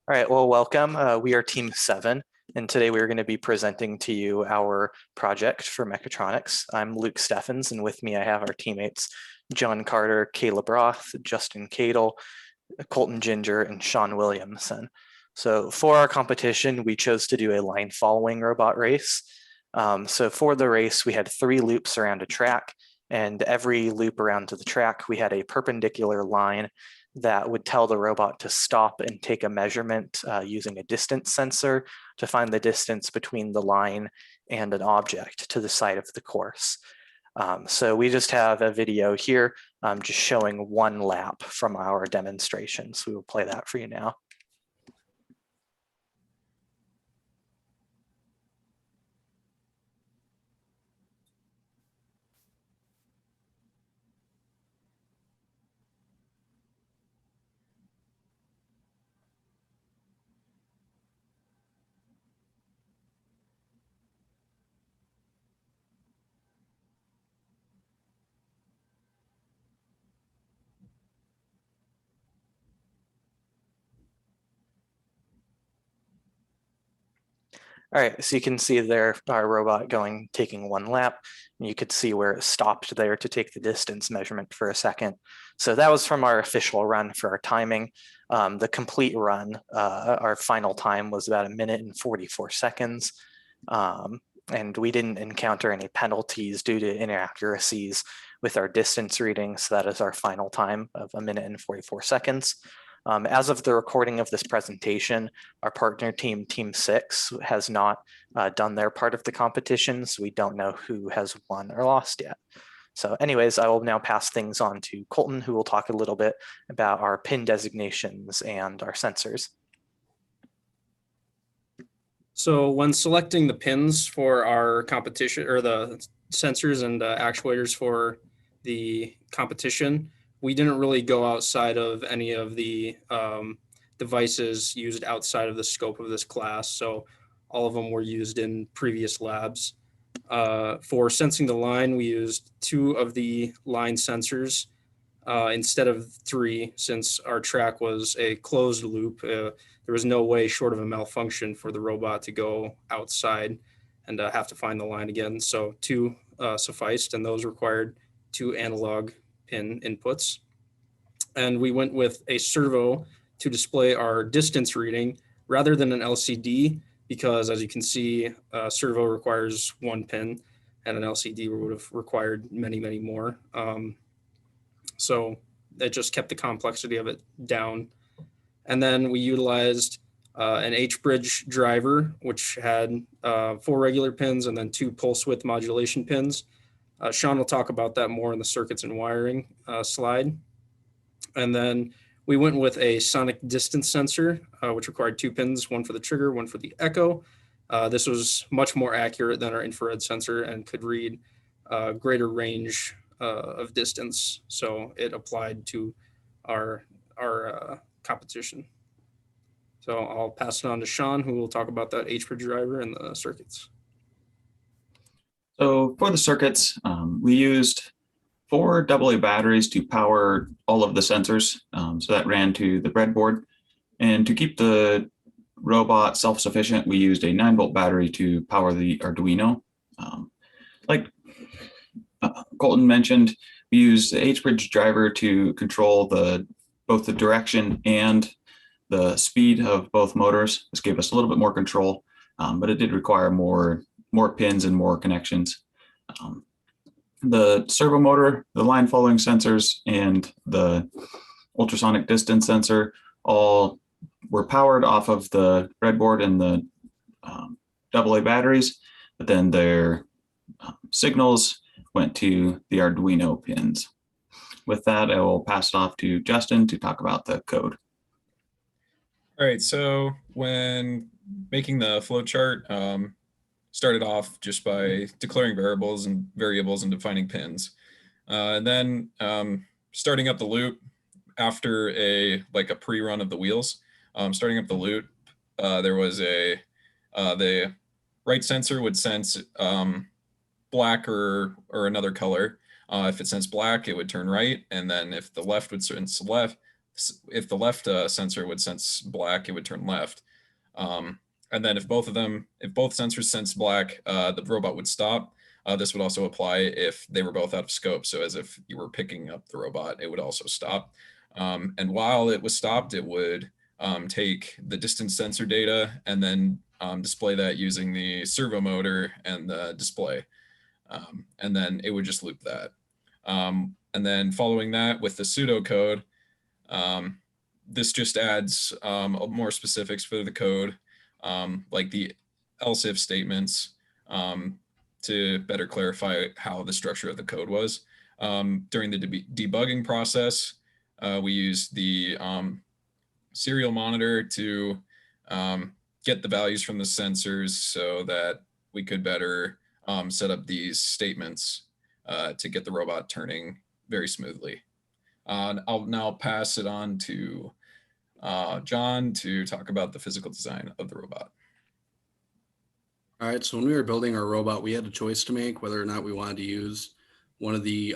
All right, well, welcome. We are Team 7, and today we're going to be presenting to you our project for Mechatronics. I'm Luke Steffens, and with me I have our teammates John Carter, Kaleb Roth, Justin Ketel, Coleton Ginger, and Shon Williamson. So for our competition, we chose to do a line following robot race. So for the race, we had 3 loops around a track, and every loop around to the track, we had a perpendicular line that would tell the robot to stop and take a measurement using a distance sensor to find the distance between the line and an object to the side of the course. So we just have a video here just showing one lap from our demonstration. So we will play that for you now. All right, so you can see there our robot taking one lap, and you could see where it stopped there to take the distance measurement for a second. So that was from our official run for our timing. The complete run, our final time was about 1 minute and 44 seconds. And we didn't encounter any penalties due to inaccuracies with our distance reading. So that is our final time of 1 minute and 44 seconds. As of the recording of this presentation, our partner team, Team 6, has not done their part of the competition, so we don't know who has won or lost yet. So anyways, I will now pass things on to Coleton, who will talk a little bit about our pin designations and our sensors. So when selecting the pins for our competition, or the sensors and actuators for the competition, we didn't really go outside of any of the devices used outside of the scope of this class. So all of them were used in previous labs. For sensing the line, we used 2 of the line sensors instead of 3, since our track was a closed loop. There was no way, short of a malfunction, for the robot to go outside and have to find the line again. So 2 sufficed, and those required 2 analog pin inputs. And we went with a servo to display our distance reading rather than an LCD, because as you can see, a servo requires 1 pin and an LCD would have required many, many more. So it just kept the complexity of it down. And then we utilized an H-bridge driver, which had 4 regular pins and then 2 pulse width modulation pins. Shon will talk about that more in the circuits and wiring slide. And then we went with a sonic distance sensor, which required 2 pins, 1 for the trigger, 1 for the echo. This was much more accurate than our infrared sensor and could read greater range of distance. So it applied to our competition. So I'll pass it on to Shon, who will talk about that H-bridge driver and the circuits. So for the circuits, we used 4 AA batteries to power all of the sensors. So that ran to the breadboard. And to keep the robot self-sufficient, we used a 9-volt battery to power the Arduino. Like Coleton mentioned, we used the H-bridge driver to control both the direction and the speed of both motors. This gave us a little bit more control, but it did require more pins and more connections. The servo motor, the line following sensors, and the ultrasonic distance sensor all were powered off of the breadboard and the AA batteries, but then their signals went to the Arduino pins. With that, I will pass it off to Justin to talk about the code. All right, so when making the flowchart, started off just by declaring variables and defining pins. And then starting up the loop after a pre-run of the wheels. Starting up the loop, there was the right sensor would sense black or another color. If it sensed black, it would turn right, and then if the left would sense left, if the left sensor would sense black, it would turn left. And then if both sensors sense black, the robot would stop. This would also apply if they were both out of scope. So as if you were picking up the robot, it would also stop. And while it was stopped, it would take the distance sensor data and then display that using the servo motor and the display. And then it would just loop that. And then following that with the pseudocode, this just adds more specifics for the code, like the else if statements, to better clarify how the structure of the code was. During the debugging process, we used the serial monitor to get the values from the sensors so that we could better set up these statements to get the robot turning very smoothly. I'll now pass it on to John to talk about the physical design of the robot. All right, so when we were building our robot, we had a choice to make whether or not we wanted to use one of the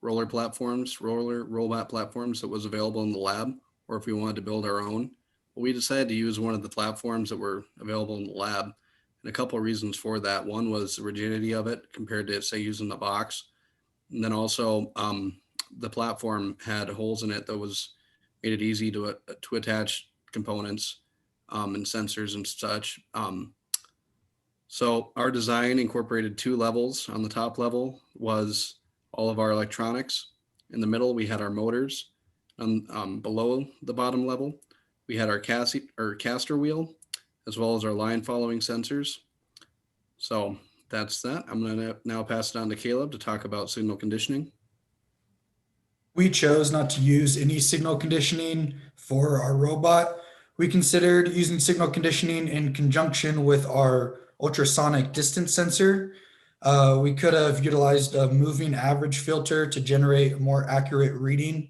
roller robot platforms that was available in the lab, or if we wanted to build our own. But we decided to use one of the platforms that were available in the lab. And a couple of reasons for that. One was the rigidity of it compared to, say, using the box. And then also the platform had holes in it that made it easy to attach components and sensors and such. So our design incorporated 2 levels. On the top level was all of our electronics. In the middle, we had our motors. Below the bottom level, we had our caster wheel, as well as our line following sensors. So that's that. I'm going to now pass it on to Kaleb to talk about signal conditioning. We chose not to use any signal conditioning for our robot. We considered using signal conditioning in conjunction with our ultrasonic distance sensor. We could have utilized a moving average filter to generate a more accurate reading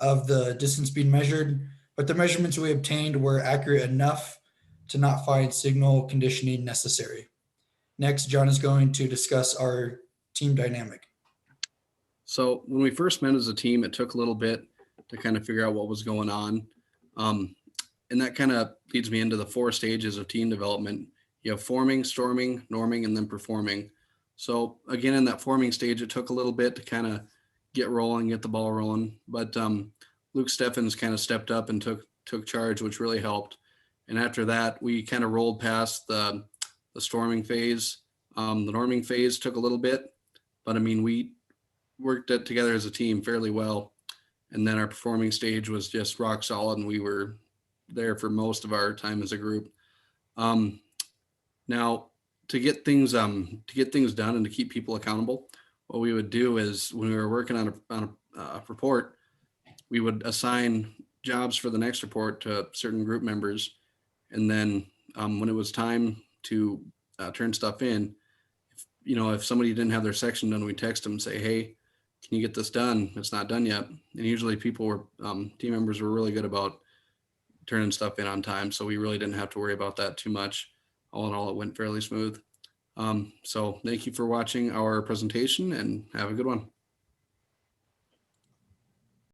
of the distance being measured, but the measurements we obtained were accurate enough to not find signal conditioning necessary. Next, John is going to discuss our team dynamic. So when we first met as a team, it took a little bit to kind of figure out what was going on. And that kind of leads me into the 4 stages of team development. You have forming, storming, norming, and then performing. So again, in that forming stage, it took a little bit to kind of get rolling, get the ball rolling. But Luke Steffens kind of stepped up and took charge, which really helped. And after that, we kind of rolled past the storming phase. The norming phase took a little bit, but I mean, we worked together as a team fairly well. And then our performing stage was just rock solid, and we were there for most of our time as a group. Now, to get things done and to keep people accountable, what we would do is when we were working on a report, we would assign jobs for the next report to certain group members. And then when it was time to turn stuff in, if somebody didn't have their section done, we'd text them and say, hey, can you get this done? It's not done yet. And usually team members were really good about turning stuff in on time. So we really didn't have to worry about that too much. All in all, it went fairly smooth. So thank you for watching our presentation and have a good one.